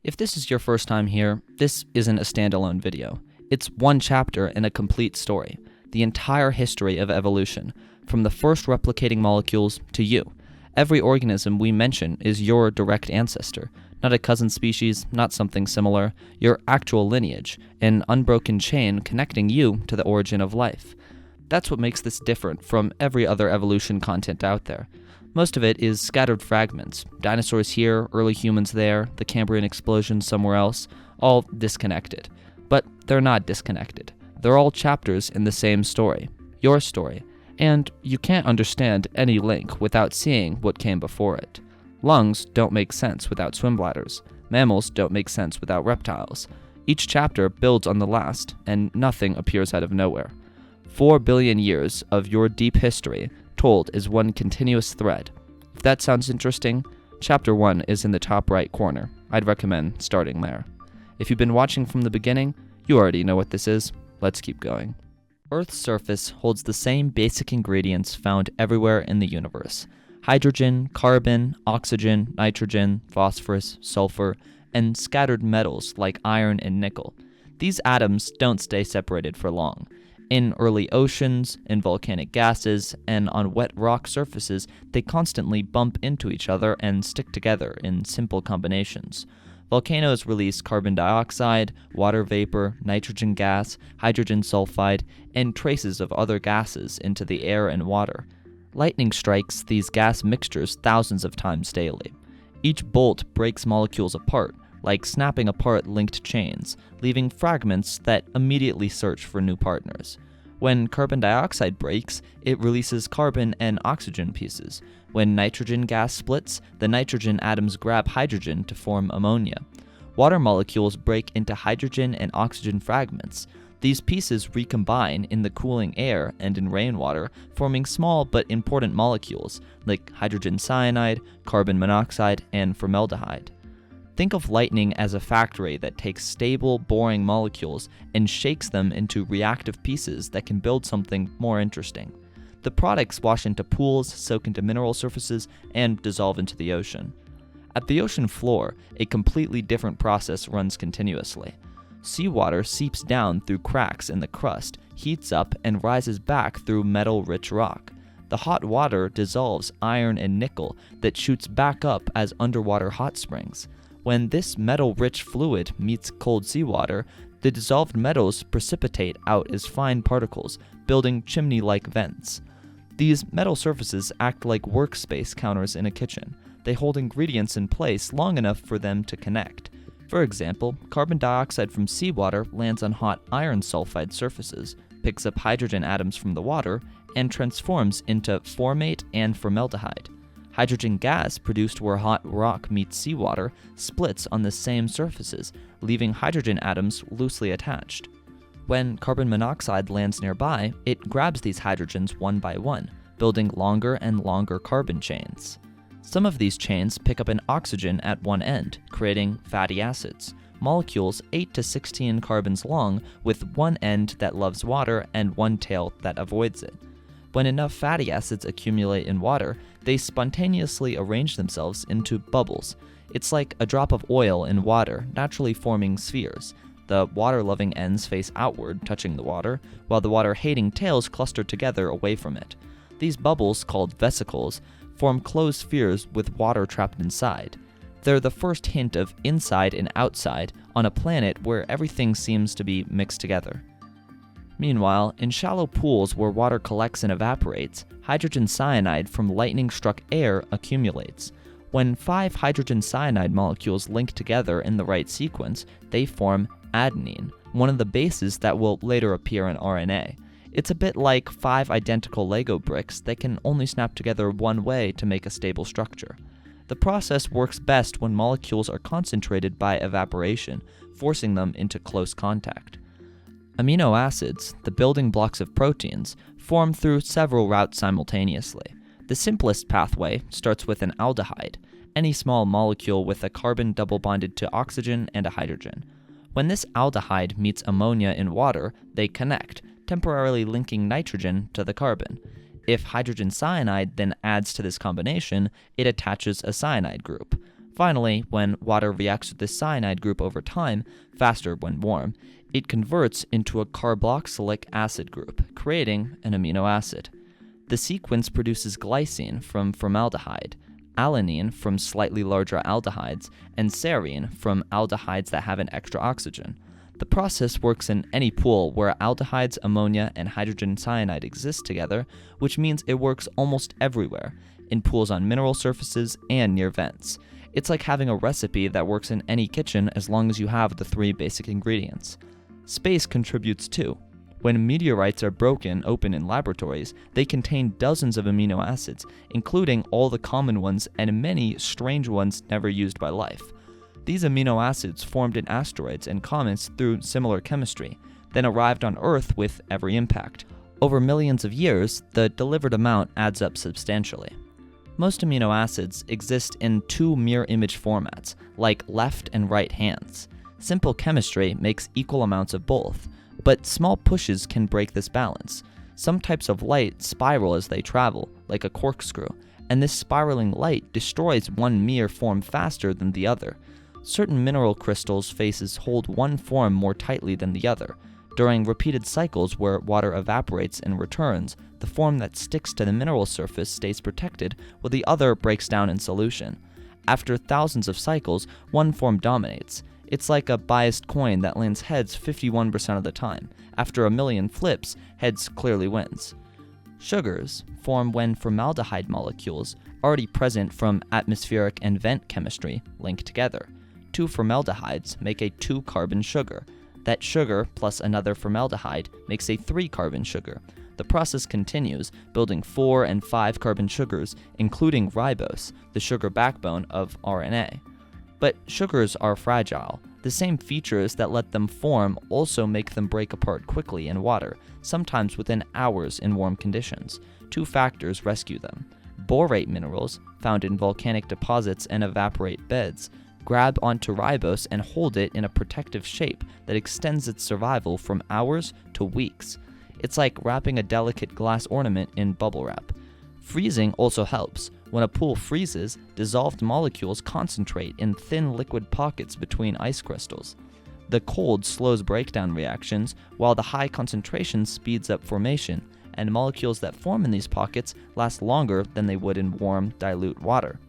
If this is your first time here, this isn't a standalone video. It's one chapter in a complete story, the entire history of evolution, from the first replicating molecules to you. Every organism we mention is your direct ancestor, not a cousin species, not something similar, your actual lineage, an unbroken chain connecting you to the origin of life. That's what makes this different from every other evolution content out there. Most of it is scattered fragments, dinosaurs here, early humans there, the Cambrian explosion somewhere else, all disconnected. But they're not disconnected. They're all chapters in the same story, your story, and you can't understand any link without seeing what came before it. Lungs don't make sense without swim bladders. Mammals don't make sense without reptiles. Each chapter builds on the last, and nothing appears out of nowhere. 4 billion years of your deep history told as one continuous thread. If that sounds interesting, Chapter 1 is in the top right corner. I'd recommend starting there. If you've been watching from the beginning, you already know what this is. Let's keep going. Earth's surface holds the same basic ingredients found everywhere in the universe: hydrogen, carbon, oxygen, nitrogen, phosphorus, sulfur, and scattered metals like iron and nickel. These atoms don't stay separated for long. In early oceans, in volcanic gases, and on wet rock surfaces, they constantly bump into each other and stick together in simple combinations. Volcanoes release carbon dioxide, water vapor, nitrogen gas, hydrogen sulfide, and traces of other gases into the air and water. Lightning strikes these gas mixtures thousands of times daily. Each bolt breaks molecules apart, like snapping apart linked chains, leaving fragments that immediately search for new partners. When carbon dioxide breaks, it releases carbon and oxygen pieces. When nitrogen gas splits, the nitrogen atoms grab hydrogen to form ammonia. Water molecules break into hydrogen and oxygen fragments. These pieces recombine in the cooling air and in rainwater, forming small but important molecules like hydrogen cyanide, carbon monoxide, and formaldehyde. Think of lightning as a factory that takes stable, boring molecules and shakes them into reactive pieces that can build something more interesting. The products wash into pools, soak into mineral surfaces, and dissolve into the ocean. At the ocean floor, a completely different process runs continuously. Seawater seeps down through cracks in the crust, heats up, and rises back through metal-rich rock. The hot water dissolves iron and nickel that shoots back up as underwater hot springs. When this metal-rich fluid meets cold seawater, the dissolved metals precipitate out as fine particles, building chimney-like vents. These metal surfaces act like workspace counters in a kitchen. They hold ingredients in place long enough for them to connect. For example, carbon dioxide from seawater lands on hot iron sulfide surfaces, picks up hydrogen atoms from the water, and transforms into formate and formaldehyde. Hydrogen gas produced where hot rock meets seawater splits on the same surfaces, leaving hydrogen atoms loosely attached. When carbon monoxide lands nearby, it grabs these hydrogens one by one, building longer and longer carbon chains. Some of these chains pick up an oxygen at one end, creating fatty acids, molecules 8 to 16 carbons long with one end that loves water and one tail that avoids it. When enough fatty acids accumulate in water, they spontaneously arrange themselves into bubbles. It's like a drop of oil in water, naturally forming spheres. The water-loving ends face outward, touching the water, while the water-hating tails cluster together away from it. These bubbles, called vesicles, form closed spheres with water trapped inside. They're the first hint of inside and outside on a planet where everything seems to be mixed together. Meanwhile, in shallow pools where water collects and evaporates, hydrogen cyanide from lightning-struck air accumulates. When 5 hydrogen cyanide molecules link together in the right sequence, they form adenine, one of the bases that will later appear in RNA. It's a bit like 5 identical Lego bricks that can only snap together one way to make a stable structure. The process works best when molecules are concentrated by evaporation, forcing them into close contact. Amino acids, the building blocks of proteins, form through several routes simultaneously. The simplest pathway starts with an aldehyde, any small molecule with a carbon double bonded to oxygen and a hydrogen. When this aldehyde meets ammonia in water, they connect, temporarily linking nitrogen to the carbon. If hydrogen cyanide then adds to this combination, it attaches a cyanide group. Finally, when water reacts with the cyanide group over time, faster when warm, it converts into a carboxylic acid group, creating an amino acid. The sequence produces glycine from formaldehyde, alanine from slightly larger aldehydes, and serine from aldehydes that have an extra oxygen. The process works in any pool where aldehydes, ammonia, and hydrogen cyanide exist together, which means it works almost everywhere, in pools on mineral surfaces and near vents. It's like having a recipe that works in any kitchen as long as you have the 3 basic ingredients. Space contributes too. When meteorites are broken open in laboratories, they contain dozens of amino acids, including all the common ones and many strange ones never used by life. These amino acids formed in asteroids and comets through similar chemistry, then arrived on Earth with every impact. Over millions of years, the delivered amount adds up substantially. Most amino acids exist in 2 mirror image formats, like left and right hands. Simple chemistry makes equal amounts of both, but small pushes can break this balance. Some types of light spiral as they travel, like a corkscrew, and this spiraling light destroys one mirror form faster than the other. Certain mineral crystals' faces hold one form more tightly than the other. During repeated cycles where water evaporates and returns, the form that sticks to the mineral surface stays protected, while the other breaks down in solution. After thousands of cycles, one form dominates. It's like a biased coin that lands heads 51% of the time. After a million flips, heads clearly wins. Sugars form when formaldehyde molecules, already present from atmospheric and vent chemistry, link together. 2 formaldehydes make a 2-carbon sugar. That sugar plus another formaldehyde makes a 3-carbon sugar. The process continues, building 4 and 5-carbon sugars, including ribose, the sugar backbone of RNA. But sugars are fragile. The same features that let them form also make them break apart quickly in water, sometimes within hours in warm conditions. 2 factors rescue them. Borate minerals, found in volcanic deposits and evaporate beds, grab onto ribose and hold it in a protective shape that extends its survival from hours to weeks. It's like wrapping a delicate glass ornament in bubble wrap. Freezing also helps. When a pool freezes, dissolved molecules concentrate in thin liquid pockets between ice crystals. The cold slows breakdown reactions, while the high concentration speeds up formation, and molecules that form in these pockets last longer than they would in warm, dilute water.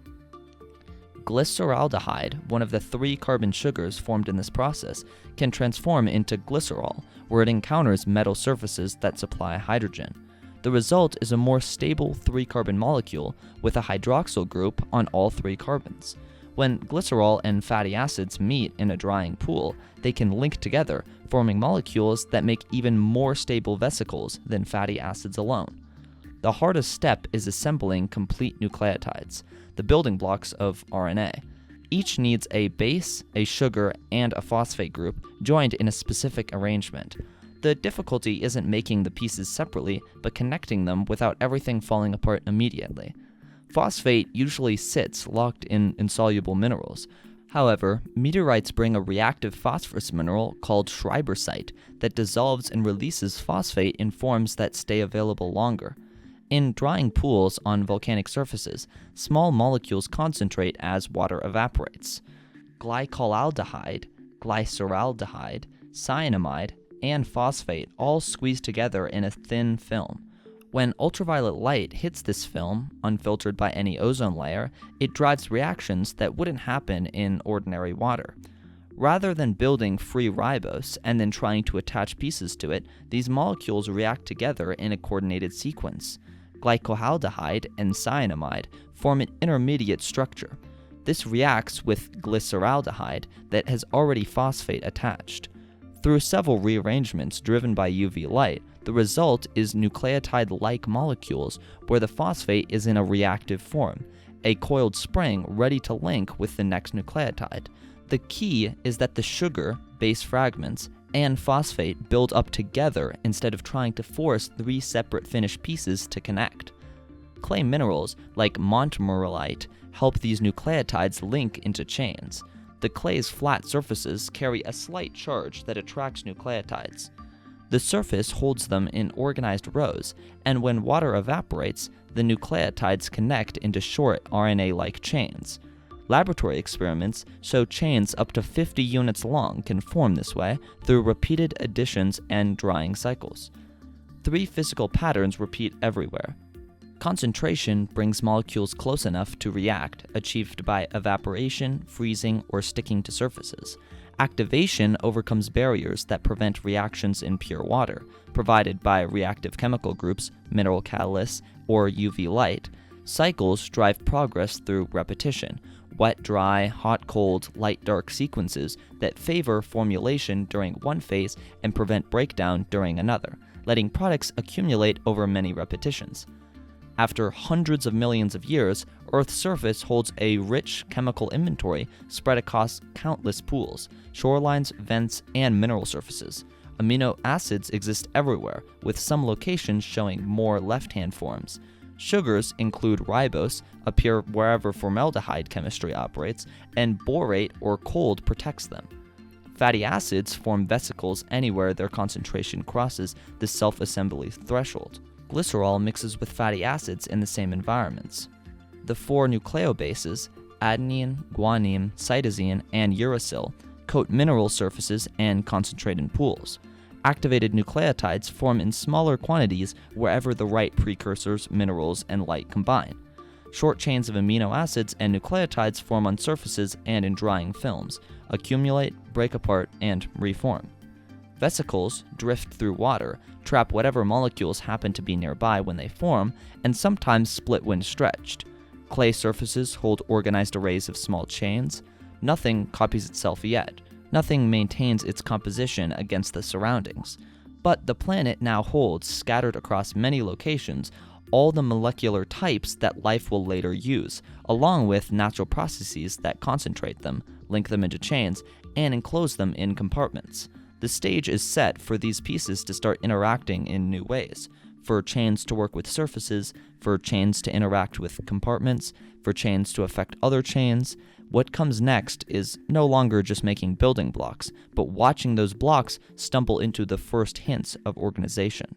Glyceraldehyde, one of the 3-carbon sugars formed in this process, can transform into glycerol, where it encounters metal surfaces that supply hydrogen. The result is a more stable 3-carbon molecule with a hydroxyl group on all 3 carbons. When glycerol and fatty acids meet in a drying pool, they can link together, forming molecules that make even more stable vesicles than fatty acids alone. The hardest step is assembling complete nucleotides, the building blocks of RNA. Each needs a base, a sugar, and a phosphate group joined in a specific arrangement. The difficulty isn't making the pieces separately, but connecting them without everything falling apart immediately. Phosphate usually sits locked in insoluble minerals. However, meteorites bring a reactive phosphorus mineral called schreibersite that dissolves and releases phosphate in forms that stay available longer. In drying pools on volcanic surfaces, small molecules concentrate as water evaporates. Glycolaldehyde, glyceraldehyde, cyanamide, and phosphate all squeeze together in a thin film. When ultraviolet light hits this film, unfiltered by any ozone layer, it drives reactions that wouldn't happen in ordinary water. Rather than building free ribose and then trying to attach pieces to it, these molecules react together in a coordinated sequence. Glycoaldehyde and cyanamide form an intermediate structure. This reacts with glyceraldehyde that has already phosphate attached. Through several rearrangements driven by UV light, the result is nucleotide-like molecules where the phosphate is in a reactive form, a coiled spring ready to link with the next nucleotide. The key is that the sugar, base fragments, and phosphate build up together instead of trying to force 3 separate finished pieces to connect. Clay minerals like montmorillite help these nucleotides link into chains. The clay's flat surfaces carry a slight charge that attracts nucleotides. The surface holds them in organized rows, and when water evaporates, the nucleotides connect into short RNA-like chains. Laboratory experiments show chains up to 50 units long can form this way through repeated additions and drying cycles. 3 physical patterns repeat everywhere. Concentration brings molecules close enough to react, achieved by evaporation, freezing, or sticking to surfaces. Activation overcomes barriers that prevent reactions in pure water, provided by reactive chemical groups, mineral catalysts, or UV light. Cycles drive progress through repetition, wet, dry, hot, cold, light, dark sequences that favor formulation during one phase and prevent breakdown during another, letting products accumulate over many repetitions. After hundreds of millions of years, Earth's surface holds a rich chemical inventory spread across countless pools, shorelines, vents, and mineral surfaces. Amino acids exist everywhere, with some locations showing more left-hand forms. Sugars include ribose, appear wherever formaldehyde chemistry operates, and borate or cold protects them. Fatty acids form vesicles anywhere their concentration crosses the self-assembly threshold. Glycerol mixes with fatty acids in the same environments. The 4 nucleobases, adenine, guanine, cytosine, and uracil, coat mineral surfaces and concentrate in pools. Activated nucleotides form in smaller quantities wherever the right precursors, minerals, and light combine. Short chains of amino acids and nucleotides form on surfaces and in drying films, accumulate, break apart, and reform. Vesicles drift through water, trap whatever molecules happen to be nearby when they form, and sometimes split when stretched. Clay surfaces hold organized arrays of small chains. Nothing copies itself yet. Nothing maintains its composition against the surroundings. But the planet now holds, scattered across many locations, all the molecular types that life will later use, along with natural processes that concentrate them, link them into chains, and enclose them in compartments. The stage is set for these pieces to start interacting in new ways, for chains to work with surfaces, for chains to interact with compartments, for chains to affect other chains. What comes next is no longer just making building blocks, but watching those blocks stumble into the first hints of organization.